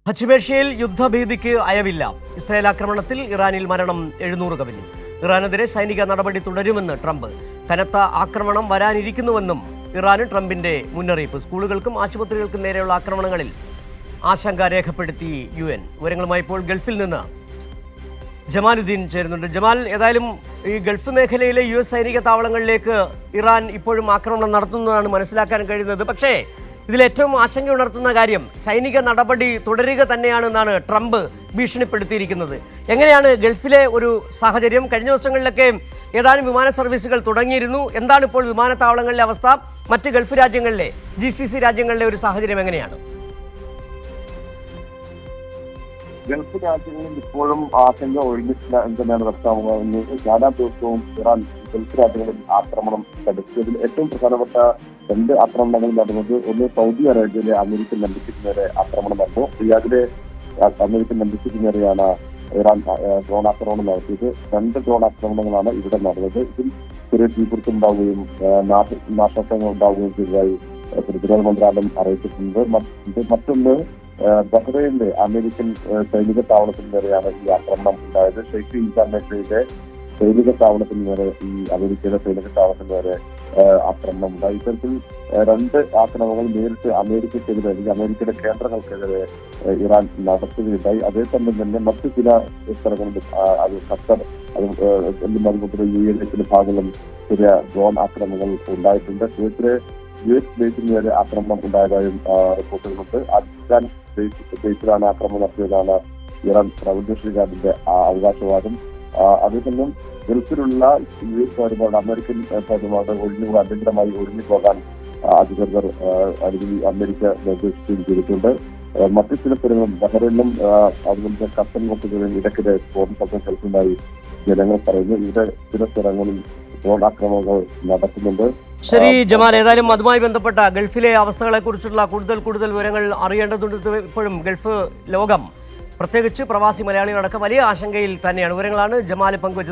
പശ്ചിമേഷ്യയിൽ യുദ്ധഭീതിക്ക് അയവില്ല. ഇസ്രായേൽ ആക്രമണത്തിൽ ഇറാനിൽ മരണം 700 കവിഞ്ഞു. ഇറാനെതിരെ സൈനിക നടപടി തുടരുമെന്ന് ട്രംപ്. കനത്ത ആക്രമണം വരാനിരിക്കുന്നുവെന്നും ഇറാന് ട്രംപിന്റെ മുന്നറിയിപ്പ്. സ്കൂളുകൾക്കും ആശുപത്രികൾക്കും നേരെയുള്ള ആക്രമണങ്ങളിൽ ആശങ്ക രേഖപ്പെടുത്തി UN. വിവരങ്ങളുമായി ഇപ്പോൾ ഗൾഫിൽ നിന്ന് ജമാലുദ്ദീൻ ചേരുന്നുണ്ട്. ജമാൽ, ഏതായാലും ഈ ഗൾഫ് മേഖലയിലെ US സൈനിക താവളങ്ങളിലേക്ക് ഇറാൻ ഇപ്പോഴും ആക്രമണം നടത്തുന്നതാണ് മനസ്സിലാക്കാൻ കഴിയുന്നത്. പക്ഷേ ഇതിലേറ്റവും ആശങ്കയുണർത്തുന്ന കാര്യം സൈനിക നടപടി തുടരുക തന്നെയാണെന്നാണ് ട്രംപ് ഭീഷണിപ്പെടുത്തിയിരിക്കുന്നത്. എങ്ങനെയാണ് ഗൾഫിലെ ഒരു സാഹചര്യം? കഴിഞ്ഞ ദിവസങ്ങളിലൊക്കെ ഏതാനും വിമാന സർവീസുകൾ തുടങ്ങിയിരുന്നു. എന്താണ് ഇപ്പോൾ വിമാനത്താവളങ്ങളിലെ അവസ്ഥ? മറ്റ് ഗൾഫ് രാജ്യങ്ങളിലെ GCC രാജ്യങ്ങളിലെ ഒരു സാഹചര്യം എങ്ങനെയാണ്? ഗൾഫ് രാജ്യങ്ങളിൽ ഇപ്പോഴും ആശങ്ക ഒഴിഞ്ഞിട്ടില്ല എന്ന് തന്നെയാണ് വ്യക്തമാകുന്നത്. എല്ലാ ദിവസവും ഇറാൻ ഗൾഫ് രാജ്യങ്ങളിൽ ആക്രമണം തടുത്തതിൽ ഏറ്റവും പ്രധാനപ്പെട്ട 2 ആക്രമണങ്ങൾ നടന്നത്. ഒന്ന്, സൗദി അറേബ്യയിലെ അമേരിക്കൻ എംബസിക്ക് നേരെ ആക്രമണം നടന്നു. റിയാദിലെ അമേരിക്കൻ എംബസിക്ക് നേരെയാണ് ഇറാൻ ഡ്രോൺ ആക്രമണം നടത്തിയത്. 2 ഡ്രോൺ ആക്രമണങ്ങളാണ് ഇവിടെ നടന്നത്. ഇതിൽ ചെറിയ തീപിടുത്തം ഉണ്ടാവുകയും നാശനഷ്ടങ്ങൾ ഉണ്ടാവുകയും ചെയ്തതായി പ്രതിരോധ മന്ത്രാലയം അറിയിച്ചിട്ടുണ്ട്. മറ്റൊന്ന്, ബഹ്റൈനിലെ അമേരിക്കൻ സൈനിക താവളത്തിന് നേരെയാണ് ഈ ആക്രമണം ഉണ്ടായത്. ഷെയ്ഖ് ഇൻഷാമേഷയിലെ സൈനിക താവളത്തിന് നേരെ ഈ അമേരിക്കയുടെ സൈനിക താവളത്തിന് നേരെ ആക്രമണം ഉണ്ടായി. ഇത്തരത്തിൽ 2 ആക്രമണങ്ങൾ നേരിട്ട് അമേരിക്കയ്ക്കെതിരെ അല്ലെങ്കിൽ അമേരിക്കയുടെ കേന്ദ്രങ്ങൾക്കെതിരെ ഇറാൻ നടത്തുകയുണ്ടായി. അതേസമയം തന്നെ മറ്റു ചില സ്ഥലങ്ങളിലും അത് ഖത്തർ അതുപോലെ UAE ഭാഗങ്ങളിലും ചെറിയ ഡ്രോൺ ആക്രമണങ്ങൾ ഉണ്ടായിട്ടുണ്ട്. കുവൈത്തിലെ US ബേസിന് നേരെ ആക്രമണം ഉണ്ടായതായും റിപ്പോർട്ടുകളുണ്ട്. അഫ്ഗാൻ ബേസിലാണ് ആക്രമണം നടത്തിയതാണ് ഇറാൻ റവല്യൂഷണറി ഗാർഡിന്റെ അവകാശവാദം. അതേസമയം ഗൾഫിലുള്ള US പൗരന്മാർ, അമേരിക്കൻ പൗരന്മാർ അടിയന്തരമായി ഒഴിഞ്ഞു പോകാൻ അധികൃതർ അല്ലെങ്കിൽ അമേരിക്ക നിർദ്ദേശിക്കുകയും ചെയ്തിട്ടുണ്ട്. മറ്റു ചില സ്ഥലങ്ങളും ബഹ്റൈനിലും അതുപോലെ ഖത്തറിലും മറ്റു ഇടയ്ക്കിടെ സ്ഫോടന ശബ്ദം കേൾക്കുന്നതായി ജനങ്ങൾ പറയുന്നു. ഇവിടെ ചില സ്ഥലങ്ങളിൽ ഡ്രോൺ ആക്രമണങ്ങൾ നടക്കുന്നുണ്ട്. ശരി ജമാൽ, ഏതായാലും അതുമായി ബന്ധപ്പെട്ട ഗൾഫിലെ അവസ്ഥകളെ കുറിച്ചുള്ള കൂടുതൽ വിവരങ്ങൾ അറിയേണ്ടതുണ്ട്. ഇപ്പോഴും ഗൾഫ് ലോകം, പ്രത്യേകിച്ച് പ്രവാസി മലയാളികളടക്കം വലിയ ആശങ്കയിൽ തന്നെയാണ്. വിവരങ്ങളാണ് ജമാൽ പങ്കുവച്ചത്.